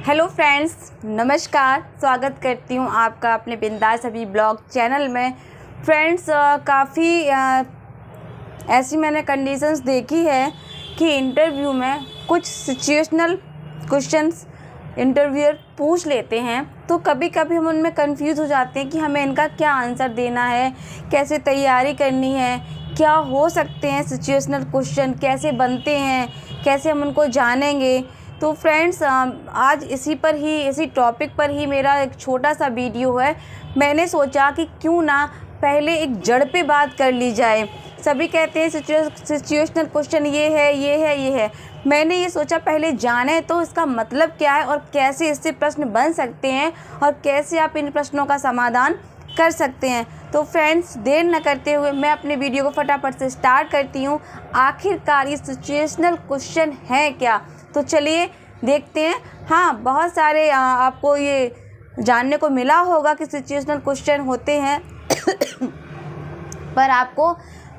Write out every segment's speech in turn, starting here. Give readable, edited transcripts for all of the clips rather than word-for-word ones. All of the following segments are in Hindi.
हेलो फ्रेंड्स, नमस्कार। स्वागत करती हूँ आपका अपने बिंदास अभी ब्लॉग चैनल में। फ्रेंड्स, काफ़ी ऐसी मैंने कंडीशंस देखी है कि इंटरव्यू में कुछ सिचुएशनल क्वेश्चंस इंटरव्यूअर पूछ लेते हैं, तो कभी कभी हम उनमें कंफ्यूज हो जाते हैं कि हमें इनका क्या आंसर देना है, कैसे तैयारी करनी है, क्या हो सकते हैं सिचुएशनल क्वेश्चन, कैसे बनते हैं, कैसे हम उनको जानेंगे। तो फ्रेंड्स, आज इसी टॉपिक पर ही मेरा एक छोटा सा वीडियो है। मैंने सोचा कि क्यों ना पहले एक जड़ पे बात कर ली जाए। सभी कहते हैं सिचुएशनल क्वेश्चन ये है। मैंने ये सोचा पहले जाने तो इसका मतलब क्या है और कैसे इससे प्रश्न बन सकते हैं और कैसे आप इन प्रश्नों का समाधान कर सकते हैं। तो फ्रेंड्स, देर न करते हुए मैं अपने वीडियो को फटाफट से स्टार्ट करती हूँ। आखिरकार ये सिचुएशनल क्वेश्चन है क्या, तो चलिए देखते हैं। हाँ, बहुत सारे आपको ये जानने को मिला होगा कि सिचुएशनल क्वेश्चन होते हैं पर आपको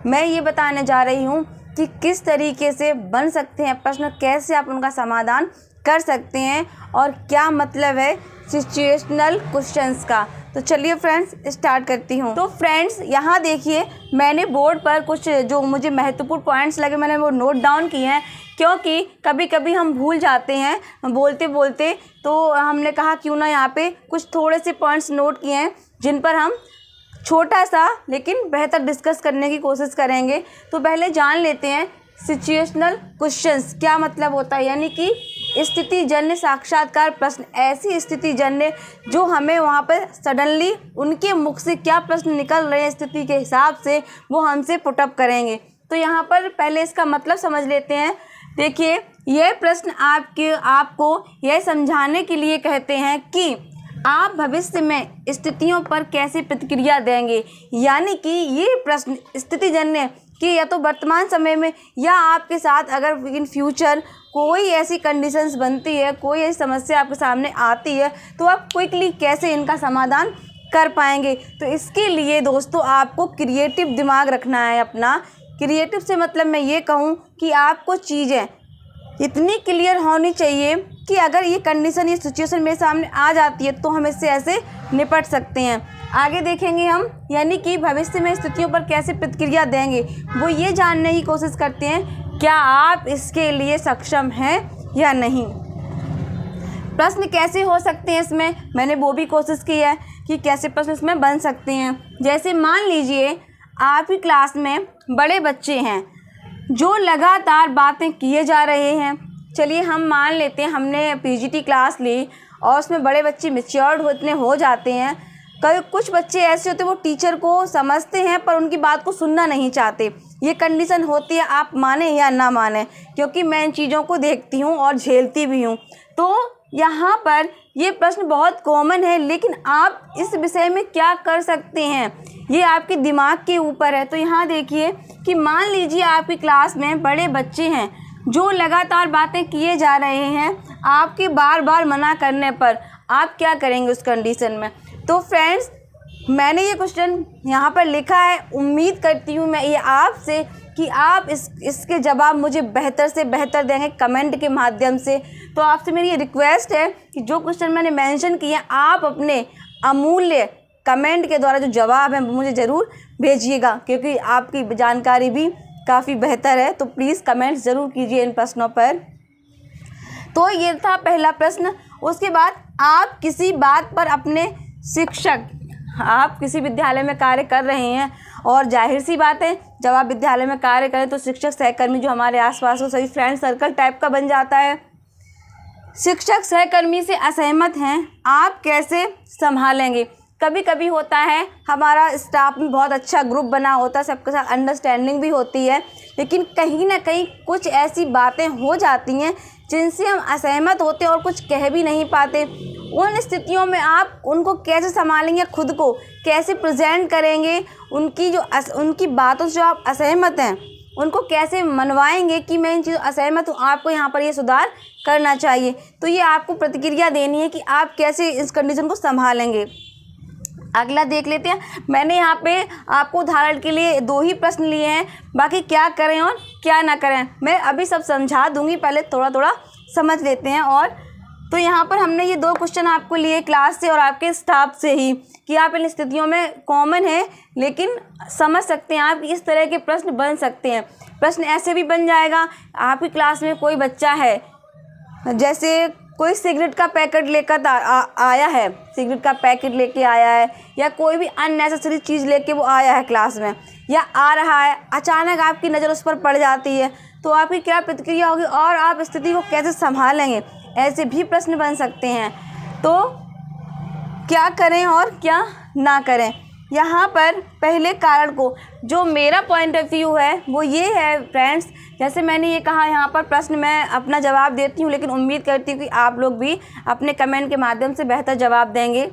मैं ये बताने जा रही हूँ कि किस तरीके से बन सकते हैं प्रश्न, कैसे आप उनका समाधान कर सकते हैं और क्या मतलब है सिचुएशनल क्वेश्चंस का। तो चलिए फ्रेंड्स, स्टार्ट करती हूँ। तो फ्रेंड्स, यहाँ देखिए, मैंने बोर्ड पर कुछ जो मुझे महत्वपूर्ण पॉइंट्स लगे मैंने वो नोट डाउन किए हैं, क्योंकि कभी कभी हम भूल जाते हैं बोलते बोलते। तो हमने कहा क्यों ना यहाँ पे कुछ थोड़े से पॉइंट्स नोट किए हैं जिन पर हम छोटा सा लेकिन बेहतर डिस्कस करने की कोशिश करेंगे। तो पहले जान लेते हैं सिचुएशनल क्वेश्चंस क्या मतलब होता है, यानी कि स्थिति जन्य साक्षात्कार प्रश्न। ऐसी स्थिति जन्य जो हमें वहाँ पर सडनली उनके मुख से क्या प्रश्न निकल रहे हैं स्थिति के हिसाब से वो हमसे पुटअप करेंगे। तो यहाँ पर पहले इसका मतलब समझ लेते हैं। देखिए, यह प्रश्न आपको यह समझाने के लिए कहते हैं कि आप भविष्य में स्थितियों पर कैसे प्रतिक्रिया देंगे, यानी कि ये प्रश्न स्थितिजन्य कि या तो वर्तमान समय में या आपके साथ अगर इन फ्यूचर कोई ऐसी कंडीशंस बनती है, कोई ऐसी समस्या आपके सामने आती है, तो आप क्विकली कैसे इनका समाधान कर पाएंगे। तो इसके लिए दोस्तों आपको क्रिएटिव दिमाग रखना है अपना। क्रिएटिव से मतलब मैं ये कहूँ कि आपको चीज़ें इतनी क्लियर होनी चाहिए कि अगर ये कंडीशन, ये सिचुएशन मेरे सामने आ जाती है तो हम इससे ऐसे निपट सकते हैं। आगे देखेंगे हम, यानी कि भविष्य में स्थितियों पर कैसे प्रतिक्रिया देंगे, वो ये जानने की कोशिश करते हैं क्या आप इसके लिए सक्षम हैं या नहीं। प्रश्न कैसे हो सकते हैं इसमें, मैंने वो भी कोशिश की है कि कैसे प्रश्न इसमें बन सकते हैं। जैसे मान लीजिए आपकी क्लास में बड़े बच्चे हैं जो लगातार बातें किए जा रहे हैं। चलिए हम मान लेते हैं हमने पीजीटी क्लास ली और उसमें बड़े बच्चे मैच्योर्ड इतने हो जाते हैं। कुछ बच्चे ऐसे होते हैं वो टीचर को समझते हैं पर उनकी बात को सुनना नहीं चाहते। ये कंडीशन होती है, आप माने या ना माने, क्योंकि मैं इन चीज़ों को देखती हूँ और झेलती भी हूँ। तो यहाँ पर ये प्रश्न बहुत कॉमन है, लेकिन आप इस विषय में क्या कर सकते हैं ये आपके दिमाग के ऊपर है। तो यहाँ देखिए कि मान लीजिए आपकी क्लास में बड़े बच्चे हैं जो लगातार बातें किए जा रहे हैं, आपके बार बार मना करने पर आप क्या करेंगे उस कंडीशन में। तो फ्रेंड्स, मैंने ये क्वेश्चन यहाँ पर लिखा है। उम्मीद करती हूँ मैं ये आपसे कि आप इसके जवाब मुझे बेहतर से बेहतर देंगे कमेंट के माध्यम से। तो आपसे मेरी ये रिक्वेस्ट है कि जो क्वेश्चन मैंने मेंशन किए हैं आप अपने अमूल्य कमेंट के द्वारा जो जवाब है वो मुझे ज़रूर भेजिएगा, क्योंकि आपकी जानकारी भी काफ़ी बेहतर है। तो प्लीज़ कमेंट्स ज़रूर कीजिए इन प्रश्नों पर। तो ये था पहला प्रश्न। उसके बाद आप किसी बात पर अपने शिक्षक, आप किसी विद्यालय में कार्य कर रहे हैं और जाहिर सी बात है जब आप विद्यालय में कार्य करें तो शिक्षक सहकर्मी जो हमारे आसपास हो सभी फ्रेंड सर्कल टाइप का बन जाता है। शिक्षक सहकर्मी से असहमत हैं, आप कैसे संभालेंगे। कभी कभी होता है हमारा स्टाफ में बहुत अच्छा ग्रुप बना होता है, सबके साथ अंडरस्टैंडिंग भी होती है, लेकिन कहीं ना कहीं कुछ ऐसी बातें हो जाती हैं जिनसे हम असहमत होते हैं और कुछ कह भी नहीं पाते। उन स्थितियों में आप उनको कैसे संभालेंगे, खुद को कैसे प्रेजेंट करेंगे, उनकी बातों से जो आप असहमत हैं उनको कैसे मनवाएंगे कि मैं इन चीज़ों असहमत हूँ, आपको यहाँ पर ये सुधार करना चाहिए। तो ये आपको प्रतिक्रिया देनी है कि आप कैसे इस कंडीशन को संभालेंगे। अगला देख लेते हैं। मैंने यहाँ पे आपको उदाहरण के लिए 2 ही प्रश्न लिए हैं, बाकी क्या करें और क्या ना करें मैं अभी सब समझा दूंगी, पहले थोड़ा थोड़ा समझ लेते हैं और तो यहाँ पर हमने ये 2 क्वेश्चन आपको लिए क्लास से और आपके स्टाफ से ही कि आप इन स्थितियों में कॉमन है, लेकिन समझ सकते हैं आप इस तरह के प्रश्न बन सकते हैं। प्रश्न ऐसे भी बन जाएगा, आपकी क्लास में कोई बच्चा है, जैसे कोई सिगरेट का पैकेट लेकर आया है, सिगरेट का पैकेट लेके आया है, या कोई भी अननेसेसरी चीज़ लेके वो आया है क्लास में, या आ रहा है, अचानक आपकी नज़र उस पर पड़ जाती है, तो आपकी क्या प्रतिक्रिया होगी और आप स्थिति को कैसे संभालेंगे, ऐसे भी प्रश्न बन सकते हैं। तो क्या करें और क्या ना करें, यहाँ पर पहले कारण को, जो मेरा पॉइंट ऑफ व्यू है वो ये है फ्रेंड्स, जैसे मैंने ये कहा यहाँ पर प्रश्न मैं अपना जवाब देती हूँ, लेकिन उम्मीद करती हूँ कि आप लोग भी अपने कमेंट के माध्यम से बेहतर जवाब देंगे।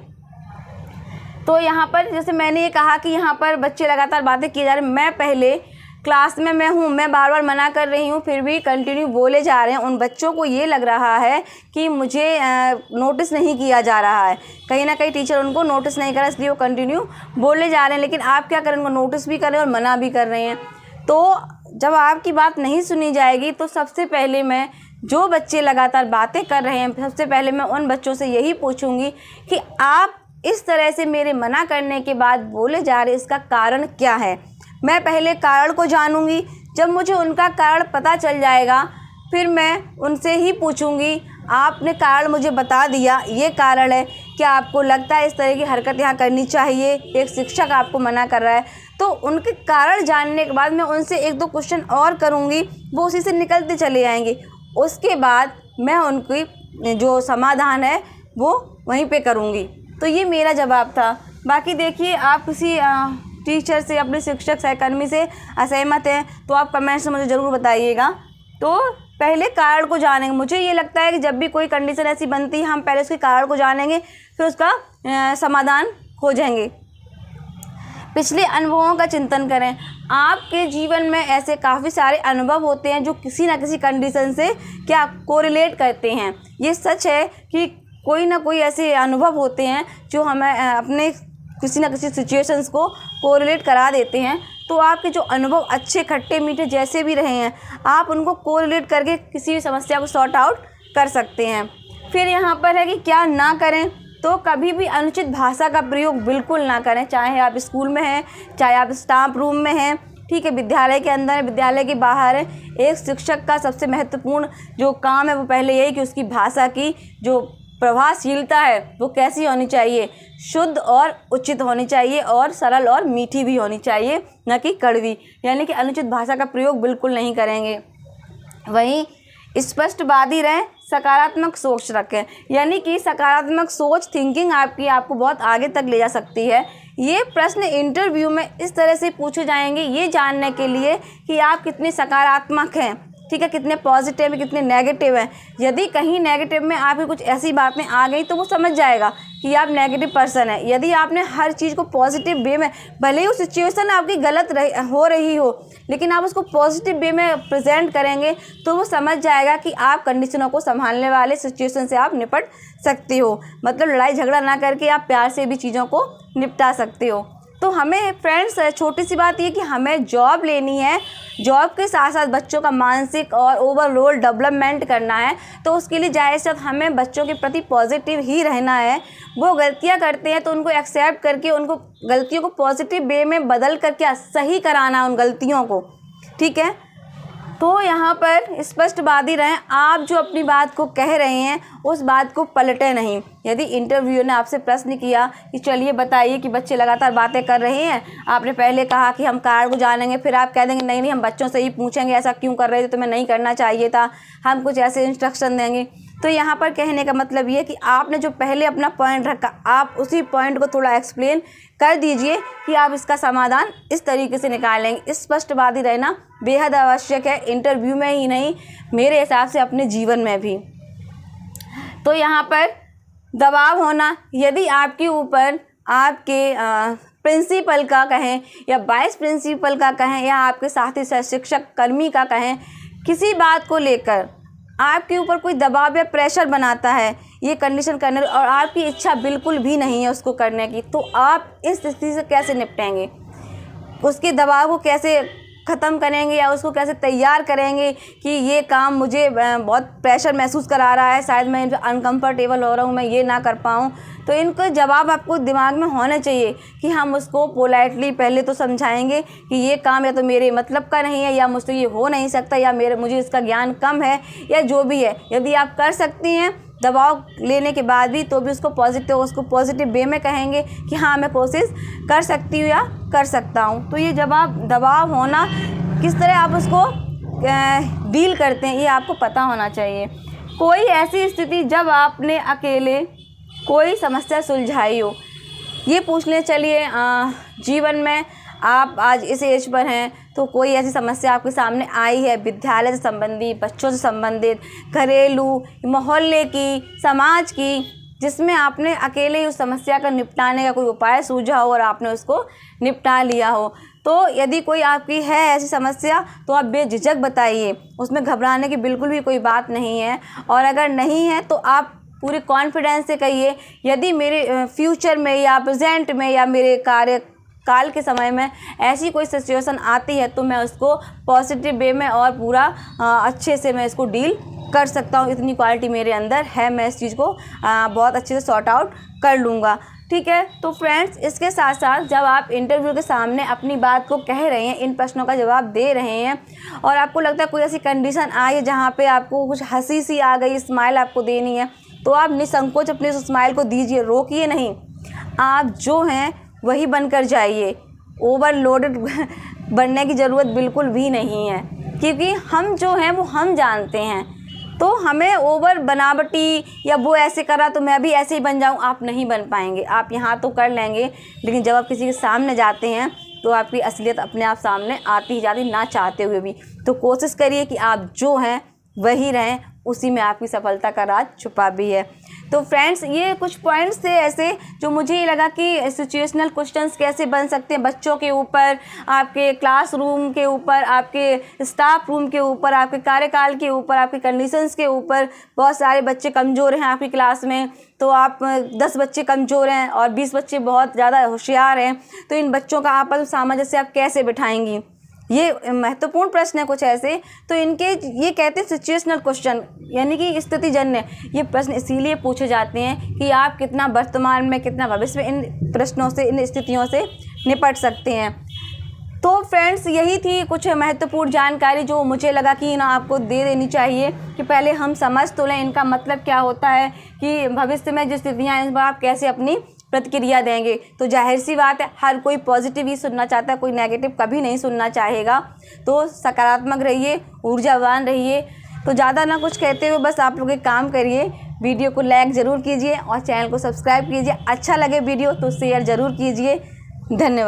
तो यहाँ पर जैसे मैंने ये कहा कि यहाँ पर बच्चे लगातार बातें किए जा रहे हैं, मैं पहले क्लास में मैं बार बार मना कर रही हूँ, फिर भी कंटिन्यू बोले जा रहे हैं। उन बच्चों को ये लग रहा है कि मुझे नोटिस नहीं किया जा रहा है, कहीं ना कहीं टीचर उनको नोटिस नहीं करा, इसलिए वो कंटिन्यू बोले जा रहे हैं। लेकिन आप क्या करें, उनको नोटिस भी कर रहे हैं और मना भी कर रहे हैं। तो जब आपकी बात नहीं सुनी जाएगी तो सबसे पहले मैं, जो बच्चे लगातार बातें कर रहे हैं, सबसे पहले मैं उन बच्चों से यही पूछूंगी कि आप इस तरह से मेरे मना करने के बाद बोले जा रहे, इसका कारण क्या है। मैं पहले कारण को जानूंगी, जब मुझे उनका कारण पता चल जाएगा फिर मैं उनसे ही पूछूंगी, आपने कारण मुझे बता दिया, ये कारण है, क्या आपको लगता है इस तरह की हरकत यहाँ करनी चाहिए, एक शिक्षक आपको मना कर रहा है। तो उनके कारण जानने के बाद मैं उनसे 1-2 क्वेश्चन और करूँगी, वो उसी से निकलते चले जाएंगे। उसके बाद मैं उनकी जो समाधान है वो वहीं पे करूँगी। तो ये मेरा जवाब था। बाकी देखिए, आप किसी टीचर से, अपने शिक्षक सहकर्मी से असहमत हैं तो आप कमेंट्स में मुझे ज़रूर बताइएगा। तो पहले कारण को जानेंगे, मुझे ये लगता है कि जब भी कोई कंडीशन ऐसी बनती है, हम पहले उसके कारण को जानेंगे, फिर उसका समाधान खोजेंगे। पिछले अनुभवों का चिंतन करें। आपके जीवन में ऐसे काफ़ी सारे अनुभव होते हैं जो किसी न किसी कंडीशन से क्या कोरिलेट करते हैं। ये सच है कि कोई ना कोई ऐसे अनुभव होते हैं जो हमें अपने किसी न किसी सिचुएशंस को कोरिलेट करा देते हैं। तो आपके जो अनुभव अच्छे, खट्टे, मीठे जैसे भी रहे हैं, आप उनको कोरिलेट करके किसी भी समस्या को सॉर्ट आउट कर सकते हैं। फिर यहाँ पर है कि क्या ना करें, तो कभी भी अनुचित भाषा का प्रयोग बिल्कुल ना करें, चाहे आप स्कूल में हैं, चाहे आप स्टाफ रूम में हैं, ठीक है, विद्यालय के अंदर है, विद्यालय के बाहर है। एक शिक्षक का सबसे महत्वपूर्ण जो काम है वो पहले यही कि उसकी भाषा की जो प्रभावशीलता है वो कैसी होनी चाहिए, शुद्ध और उचित होनी चाहिए, और सरल और मीठी भी होनी चाहिए, न कि कड़वी। यानी कि अनुचित भाषा का प्रयोग बिल्कुल नहीं करेंगे। वहीं स्पष्टवादी रहें, सकारात्मक सोच रखें। यानी कि सकारात्मक सोच, थिंकिंग आपको बहुत आगे तक ले जा सकती है। ये प्रश्न इंटरव्यू में इस तरह से पूछे जाएंगे, ये जानने के लिए कि आप कितने सकारात्मक हैं, ठीक है, कितने पॉजिटिव है, कितने नेगेटिव हैं। यदि कहीं नेगेटिव में आपकी कुछ ऐसी बातें आ गई तो वो समझ जाएगा कि आप नेगेटिव पर्सन है। यदि आपने हर चीज़ को पॉजिटिव वे में, भले ही वो सिचुएशन आपकी गलत हो रही हो, लेकिन आप उसको पॉजिटिव वे में प्रेजेंट करेंगे तो वो समझ जाएगा कि आप कंडीशनों को संभालने वाले सिचुएशन से आप निपट सकते हो। मतलब लड़ाई झगड़ा ना करके आप प्यार से भी चीज़ों को निपटा सकते हो। तो हमें फ्रेंड्स, छोटी सी बात ये कि हमें जॉब लेनी है, जॉब के साथ साथ बच्चों का मानसिक और ओवरऑल डेवलपमेंट करना है। तो उसके लिए जाहिर सी बात हमें बच्चों के प्रति पॉजिटिव ही रहना है। वो गलतियां करते हैं तो उनको एक्सेप्ट करके, उनको गलतियों को पॉजिटिव वे में बदल करके सही कराना उन गलतियों को, ठीक है। तो यहाँ पर स्पष्टवादी रहें, आप जो अपनी बात को कह रहे हैं उस बात को पलटें नहीं। यदि इंटरव्यू ने आपसे प्रश्न किया कि चलिए बताइए कि बच्चे लगातार बातें कर रहे हैं, आपने पहले कहा कि हम कारण को जानेंगे, फिर आप कह देंगे नहीं नहीं हम बच्चों से ही पूछेंगे ऐसा क्यों कर रहे थे, तुम्हें नहीं करना चाहिए था, हम कुछ ऐसे इंस्ट्रक्शन देंगे। तो यहाँ पर कहने का मतलब ये कि आपने जो पहले अपना पॉइंट रखा, आप उसी पॉइंट को थोड़ा एक्सप्लेन कर दीजिए कि आप इसका समाधान इस तरीके से निकालेंगे। स्पष्टवादी रहना बेहद आवश्यक है, इंटरव्यू में ही नहीं, मेरे हिसाब से अपने जीवन में भी। तो यहाँ पर दबाव होना, यदि आपके ऊपर आपके प्रिंसिपल का कहें या वाइस प्रिंसिपल का कहें या आपके साथी शिक्षक कर्मी का कहें, किसी बात को लेकर आपके ऊपर कोई दबाव या प्रेशर बनाता है ये कंडीशन करने और आपकी इच्छा बिल्कुल भी नहीं है उसको करने की, तो आप इस स्थिति से कैसे निपटेंगे, उसके दबाव को कैसे ख़त्म करेंगे या उसको कैसे तैयार करेंगे कि ये काम मुझे बहुत प्रेशर महसूस करा रहा है, शायद मैं अनकंफर्टेबल हो रहा हूँ, मैं ये ना कर पाऊँ। तो इनको जवाब आपको दिमाग में होने चाहिए कि हम उसको पोलाइटली पहले तो समझाएंगे कि ये काम या तो मेरे मतलब का नहीं है, या मुझसे ये हो नहीं सकता, या मुझे इसका ज्ञान कम है, या जो भी है। यदि आप कर सकती हैं दबाव लेने के बाद भी, तो भी उसको पॉजिटिव वे में कहेंगे कि हाँ मैं कोशिश कर सकती हूँ या कर सकता हूँ। तो ये दबाव होना किस तरह आप उसको डील करते हैं, ये आपको पता होना चाहिए। कोई ऐसी स्थिति जब आपने अकेले कोई समस्या सुलझाई हो, ये पूछ लें। चलिए जीवन में आप आज इस एज पर हैं, तो कोई ऐसी समस्या आपके सामने आई है, विद्यालय से संबंधित, बच्चों से संबंधित, घरेलू, मोहल्ले की, समाज की, जिसमें आपने अकेले उस समस्या का निपटाने का कोई उपाय सूझा हो और आपने उसको निपटा लिया हो। तो यदि कोई आपकी है ऐसी समस्या, तो आप बेझिझक बताइए, उसमें घबराने की बिल्कुल भी कोई बात नहीं है। और अगर नहीं है तो आप पूरे कॉन्फिडेंस से कहिए, यदि मेरे फ्यूचर में या प्रेजेंट में या मेरे कार्यकाल के समय में ऐसी कोई सिचुएशन आती है, तो मैं उसको पॉजिटिव वे में और पूरा अच्छे से मैं इसको डील कर सकता हूँ, इतनी क्वालिटी मेरे अंदर है, मैं इस चीज़ को बहुत अच्छे से सॉर्ट आउट कर लूँगा। ठीक है। तो फ्रेंड्स, इसके साथ साथ जब आप इंटरव्यू के सामने अपनी बात को कह रहे हैं, इन प्रश्नों का जवाब दे रहे हैं, और आपको लगता है कोई ऐसी कंडीशन आई है जहाँ पे आपको कुछ हंसी सी आ गई, स्माइल आपको देनी है, तो आप निसंकोच अपने उस स्माइल को दीजिए, रोकिए नहीं। आप जो हैं वही बनकर जाइए, ओवरलोडेड बनने की ज़रूरत बिल्कुल भी नहीं है, क्योंकि हम जो हैं वो हम जानते हैं। तो हमें ओवर बनावटी या वो ऐसे करा तो मैं भी ऐसे ही बन जाऊं, आप नहीं बन पाएंगे। आप यहाँ तो कर लेंगे, लेकिन जब आप किसी के सामने जाते हैं तो आपकी असलियत अपने आप सामने आती ही जाती, ना चाहते हुए भी। तो कोशिश करिए कि आप जो हैं वही रहें, उसी में आपकी सफलता का राज छुपा भी है। तो फ्रेंड्स, ये कुछ पॉइंट्स थे ऐसे जो मुझे ये लगा कि सिचुएशनल क्वेश्चंस कैसे बन सकते हैं बच्चों के ऊपर, आपके क्लासरूम के ऊपर, आपके स्टाफ रूम के ऊपर, आपके कार्यकाल के ऊपर, आपके कंडीशंस के ऊपर। बहुत सारे बच्चे कमज़ोर हैं आपकी क्लास में, तो आप 10 बच्चे कमज़ोर हैं और 20 बच्चे बहुत ज़्यादा होशियार हैं, तो इन बच्चों का आपस में सामंजस्य आप कैसे बिठाएंगी? ये महत्वपूर्ण प्रश्न है कुछ ऐसे। तो इनके ये कहते हैं सिचुएशनल क्वेश्चन, यानी कि स्थितिजन्य। ये प्रश्न इसीलिए पूछे जाते हैं कि आप कितना वर्तमान में, कितना भविष्य में इन प्रश्नों से, इन स्थितियों से निपट सकते हैं। तो फ्रेंड्स, यही थी कुछ महत्वपूर्ण जानकारी जो मुझे लगा कि ना आपको दे देनी चाहिए, कि पहले हम समझ तो लें इनका मतलब क्या होता है, कि भविष्य में जो स्थितियाँ हैं, इस पर आप कैसे अपनी प्रतिक्रिया देंगे। तो जाहिर सी बात है, हर कोई पॉजिटिव ही सुनना चाहता है, कोई नेगेटिव कभी नहीं सुनना चाहेगा। तो सकारात्मक रहिए, ऊर्जावान रहिए। तो ज़्यादा ना कुछ कहते हुए बस आप लोग एक काम करिए, वीडियो को लाइक ज़रूर कीजिए और चैनल को सब्सक्राइब कीजिए। अच्छा लगे वीडियो तो शेयर ज़रूर कीजिए। धन्यवाद।